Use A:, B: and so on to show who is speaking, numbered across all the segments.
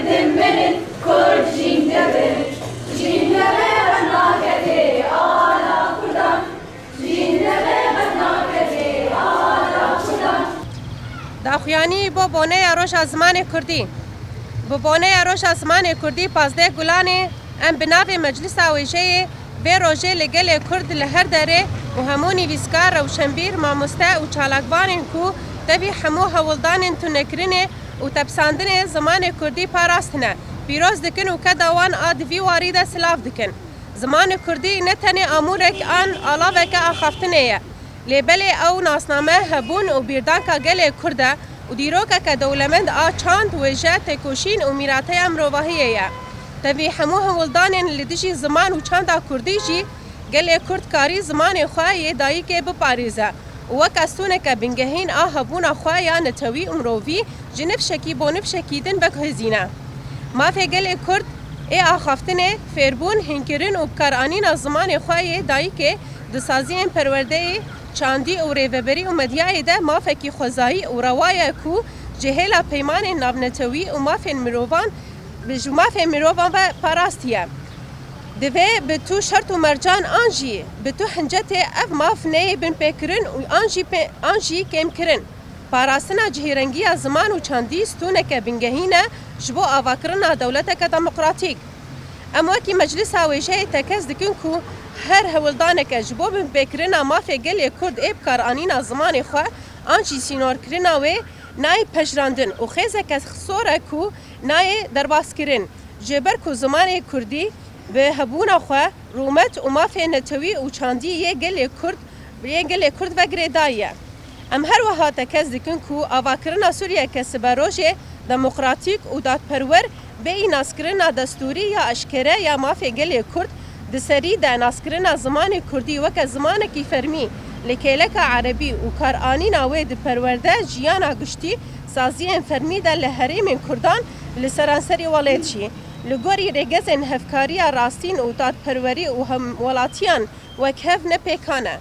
A: Kurdin benim, Kurd jindebe, jindebe benakede ala Kurdan, jindebe benakede ala Kurdan.
B: داخویانی با بانه روش از زمان کردی با بانه روش از زمان کردی پازده گلانه ام بناو مجلس آویجه به روژه لگل کرد لهر داره و همونی ویسکار روشنبیر مامسته و چالاکبانین کو تبی همو هولدانین تو نکرینه و تبساندن زمان کردی پاراستنه پیروز دکن و کدوان آدوی وارید سلاف دکن زمان کردی نتنی آمورک آن آلاوک آخافتنه لیبل او ناسنامه هبون و بیردانکا گل کرده و دیروکا که دولمند چاند ویجه تکوشین و میراته امروواهیه تبی همو هولدانین لدیجی زمان و چاندا کردیجی گل کرد کاری زمان خواهی دایی که بپاریزه و وکستونه که بنگهین هبون خواهی نتوی امرووی جنب شکی بونب شکیدن بکهزینه ما فی گل کرد ای آخافتنه فیربون هنکرین و بکارانین زمان خواهی دایی که دسازی پرورده چاندی و ریوبری و مدیای ده مافکی خوزایی و روای کو جهلا پیمان نابنتوی و مافین مروان بجمافین مروان و پاراستیه دوی به تو شرط و مرجان آنجی به تو حنجت اف ماف نه بن پیکرن و آنجی کم کرن پاراستنا جهرنگی زمان و چاندی ستونه که بنگهینه جبو آواکرنا دولت که دموکراتیک اما کی مجلس هاویجه تکز دکن کو هر هولدانه که جبو بن پیکرنا مافی گل کرد ایب کار آنینا زمان خواه آنچی سینور کرنا و نای پجراندن و خیزه که خسوره کو نای درباس کرن جبر کو زمان کردی به هبونا خواه رومت و مافی نتوی و چاندی یه گل کرد و گریدایه ام هر وها تکز دکن کو آواکرنا سوریه که سبروژه دموکراتیک و دادپرور به این ناسکرنا دستوری یا اشکره یا مافی گل کرد دسری ده ناسکرنا زمان کردی وک زمان کی فرمی لکیلک عربی و کار آنی ناوی ده پرورده جیانا گشتی سازی فرمی ده لحریم کردان لسرانسری ولایتشی لگوری رگزن هفکاری راستین و دادپروری و هم ولاتیان وک هف نپیکانه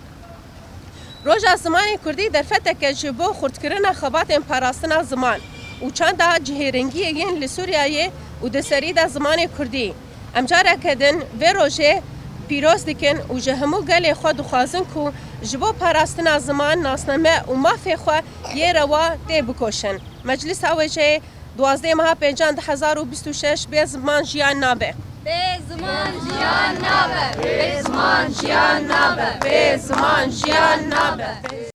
B: روژا زمان کردی در فتک جبو خردکرنا خبات پاراستنا زمان و چند جهرنگی ین لسوریای و دسری ده زمان کردی امجاره کدن و روژه پیروز دکن و جهمو گل خود خوازن کو جبو پاراستنا زمان ناسنامه و مافی خواه یه روا دی بکوشن مجلس آویجه 12 ماه 2026 به زمان جیان نابه
A: به زمان جیان نابه به زمان جیان نابه به زمان جیان نابه